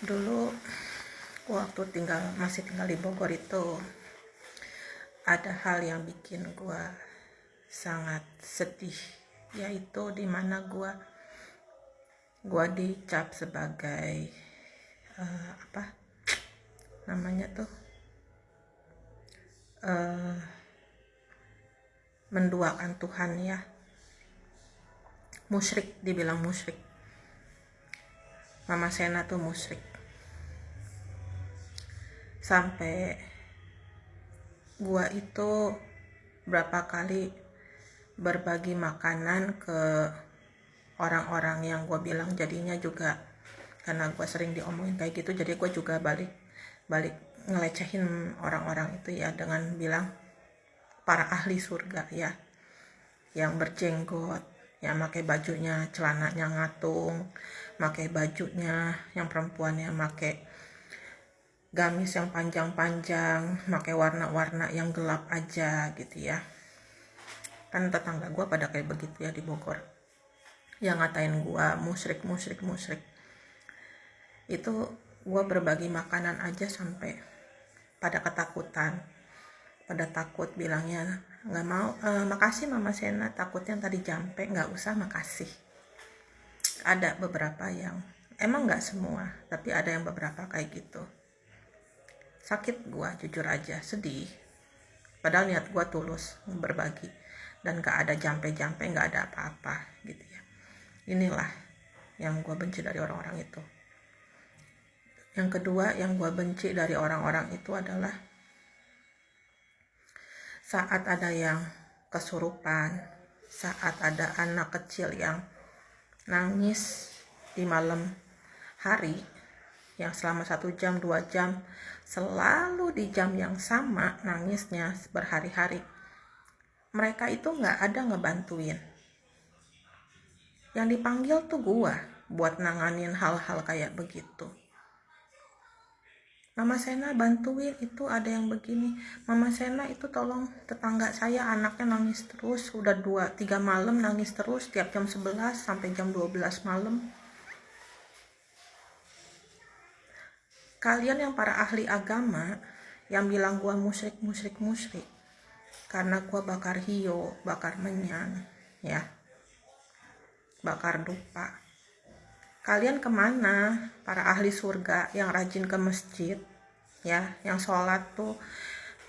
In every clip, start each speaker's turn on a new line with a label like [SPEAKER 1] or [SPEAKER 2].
[SPEAKER 1] Dulu waktu masih tinggal di Bogor itu ada hal yang bikin gua sangat sedih, yaitu dimana gua dicap sebagai apa namanya tuh menduakan Tuhan, ya, musyrik, dibilang musyrik. Mama Sena tuh musyrik, sampai gua itu berapa kali berbagi makanan ke orang-orang yang gua bilang, jadinya juga karena gua sering diomongin kayak gitu, jadi gua juga balik ngelecehin orang-orang itu, ya, dengan bilang para ahli surga, ya, yang berjenggot, yang pakai bajunya celananya ngatung, pakai bajunya yang perempuannya pakai gamis yang panjang-panjang, pakai warna-warna yang gelap aja gitu, ya. Kan tetangga gue pada kayak begitu, ya, di Bogor, yang ngatain gue musyrik. Itu gue berbagi makanan aja sampai pada ketakutan, pada takut, bilangnya nggak mau, makasih Mama Sena, takutnya tadi jampe, nggak usah makasih. Ada beberapa yang emang nggak semua, tapi ada yang beberapa kayak gitu. Sakit gue, jujur aja, sedih, padahal niat gue tulus berbagi dan gak ada jampe-jampe, gak ada apa-apa gitu, ya. Inilah yang gue benci dari orang-orang itu. Yang kedua yang gue benci dari orang-orang itu adalah saat ada yang kesurupan, saat ada anak kecil yang nangis di malam hari, yang selama 1 jam 2 jam selalu di jam yang sama nangisnya berhari-hari. Mereka itu gak ada ngebantuin. Yang dipanggil tuh gua buat nanganin hal-hal kayak begitu. Mama Sena bantuin, itu ada yang begini. Mama Sena itu tolong tetangga saya anaknya nangis terus, udah 2-3 malam nangis terus, tiap jam 11 sampai jam 12 malam. Kalian yang para ahli agama yang bilang gua musyrik, karena gua bakar hiyo, bakar menyan, ya, bakar dupa. Kalian kemana, para ahli surga yang rajin ke masjid, ya, yang sholat tuh,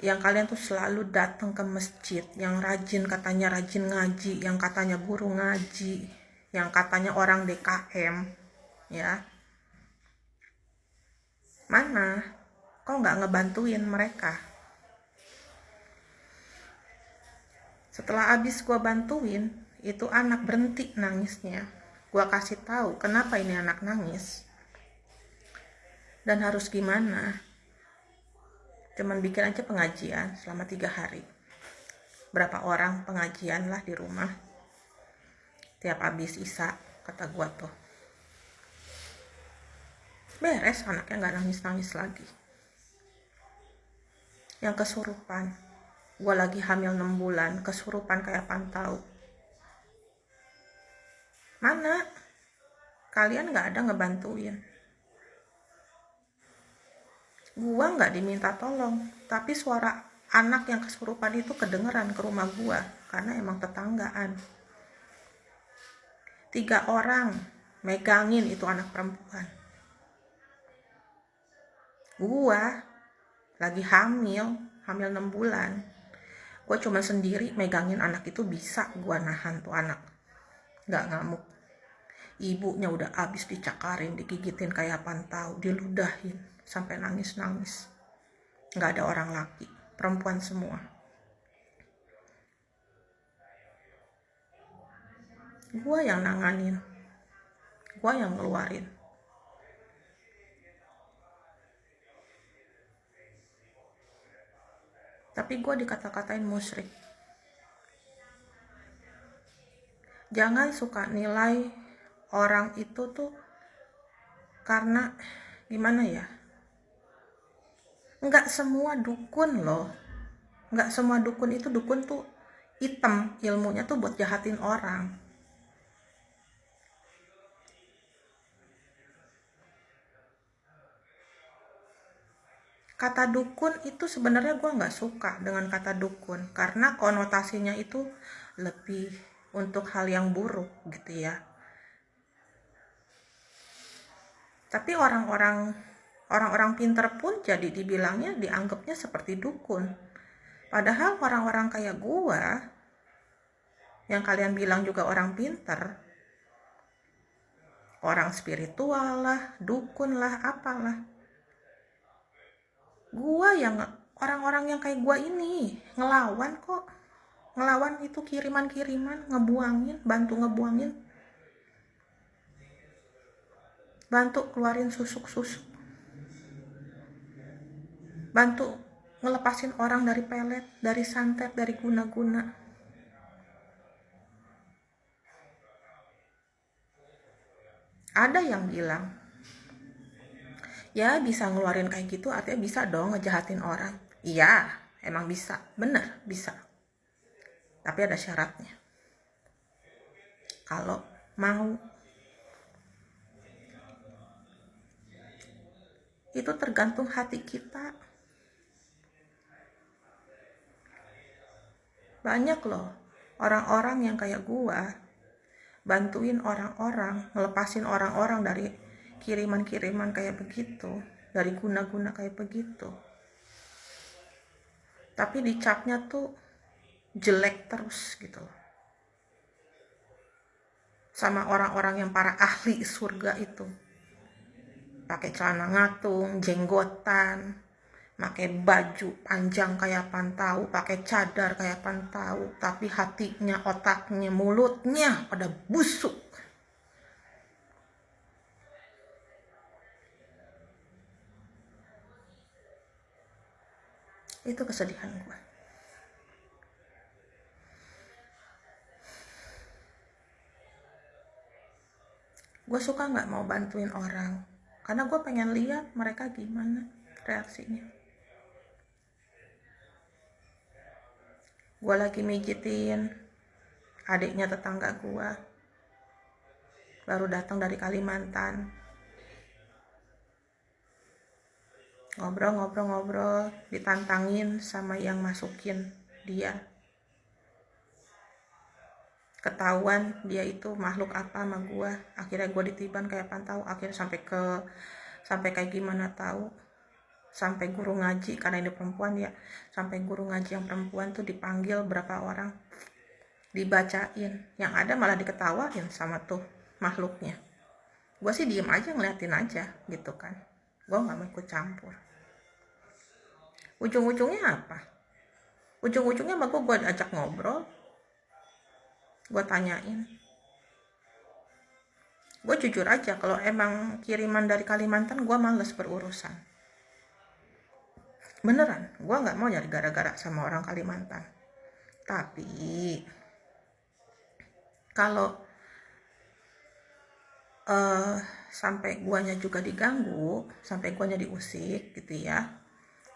[SPEAKER 1] yang kalian tuh selalu datang ke masjid, yang rajin, katanya rajin ngaji, yang katanya guru ngaji, yang katanya orang DKM, ya. Mana? Kok nggak ngebantuin mereka? Setelah abis gua bantuin, itu anak berhenti nangisnya. Gua kasih tahu kenapa ini anak nangis dan harus gimana. Cuman bikin aja pengajian selama 3 hari. Berapa orang pengajian lah di rumah. Tiap abis isya, kata gua tuh, beres, anaknya gak nangis-nangis lagi. Yang kesurupan, gua lagi hamil 6 bulan, kesurupan kayak pantau. Mana? Kalian gak ada ngebantuin. Gua gak diminta tolong, tapi suara anak yang kesurupan itu kedengeran ke rumah gua, karena emang tetanggaan. 3 orang megangin itu anak perempuan. Gua lagi hamil 6 bulan. Gua cuma sendiri megangin anak itu, bisa gua nahan tuh anak, gak ngamuk. Ibunya udah abis dicakarin, digigitin kayak pantau, diludahin sampai nangis-nangis. Gak ada orang laki, perempuan semua. Gua yang nanganin, gua yang ngeluarin. Tapi gua dikata-katain musyrik. Jangan suka nilai orang itu tuh karena gimana, ya, nggak semua dukun loh, nggak semua dukun itu, dukun tuh hitam, ilmunya tuh buat jahatin orang. Kata dukun itu sebenarnya gue nggak suka dengan kata dukun, karena konotasinya itu lebih untuk hal yang buruk gitu ya. Tapi orang-orang pinter pun jadi dibilangnya, dianggapnya seperti dukun. Padahal orang-orang kayak gua yang kalian bilang juga orang pinter, orang spiritual lah, dukun lah, apalah, gua yang orang-orang yang kayak gua ini ngelawan kok, ngelawan itu kiriman-kiriman, ngebuangin, bantu keluarin susuk-susuk, bantu ngelepasin orang dari pelet, dari santet, dari guna-guna. Ada yang bilang, ya bisa ngeluarin kayak gitu artinya bisa dong ngejahatin orang. Iya, emang bisa, bener bisa. Tapi ada syaratnya. Kalau mau, itu tergantung hati kita. Banyak loh orang-orang yang kayak gua bantuin orang-orang, ngelepasin orang-orang dari kiriman-kiriman kayak begitu, dari guna-guna kayak begitu. Tapi dicapnya tuh jelek terus gitu loh. Sama orang-orang yang para ahli surga itu. Pakai celana ngatung, jenggotan, pakai baju panjang kayak pantau, pakai cadar kayak pantau, tapi hatinya, otaknya, mulutnya pada busuk. Itu kesedihan gue. Gue suka nggak mau bantuin orang, karena gue pengen lihat mereka gimana reaksinya. Gue lagi mijitin adiknya tetangga gue, baru datang dari Kalimantan. Ngobrol, ditantangin sama yang masukin dia. Ketahuan dia itu makhluk apa sama gue. Akhirnya gue ditiban kayak pantau. Akhirnya sampai kayak gimana tahu. Sampai guru ngaji, karena ini perempuan ya. Sampai guru ngaji yang perempuan tuh dipanggil berapa orang, dibacain. Yang ada malah diketawain sama tuh makhluknya. Gue sih diem aja, ngeliatin aja gitu kan. Gue gak mau ikut campur. Ujung-ujungnya apa? Ujung-ujungnya gue ajak ngobrol, gue tanyain. Gue jujur aja, kalau emang kiriman dari Kalimantan, gue males berurusan. Beneran, gue gak mau nyari gara-gara sama orang Kalimantan. Tapi kalau sampai guanya juga diganggu, sampai guanya diusik gitu ya,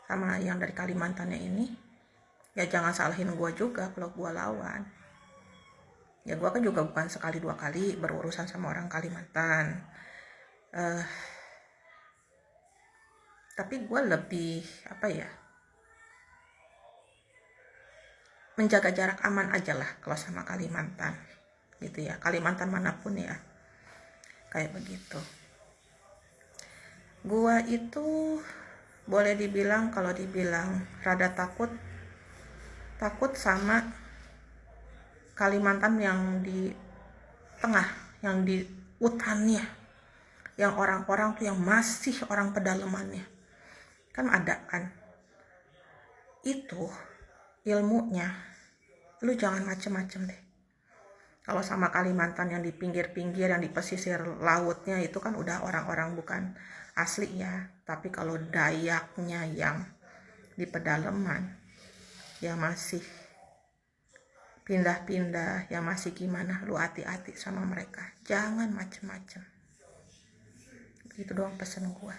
[SPEAKER 1] sama yang dari Kalimantannya ini, ya jangan salahin gue juga kalau gue lawan. Ya gue kan juga bukan sekali dua kali berurusan sama orang Kalimantan. Tapi gue lebih menjaga jarak aman aja lah kalau sama Kalimantan gitu ya, Kalimantan manapun ya, kayak begitu. Gue itu boleh dibilang, kalau dibilang rada takut sama Kalimantan yang di tengah, yang di hutannya, yang orang-orang tuh yang masih orang pedalamannya. Kan ada kan itu ilmunya, lu jangan macem-macem deh. Kalau sama Kalimantan yang di pinggir-pinggir, yang di pesisir lautnya itu kan udah orang-orang bukan asli ya. Tapi kalau Dayaknya yang di pedalaman, yang masih pindah-pindah, yang masih gimana, lu hati-hati sama mereka, jangan macem-macem. Itu doang pesen gue.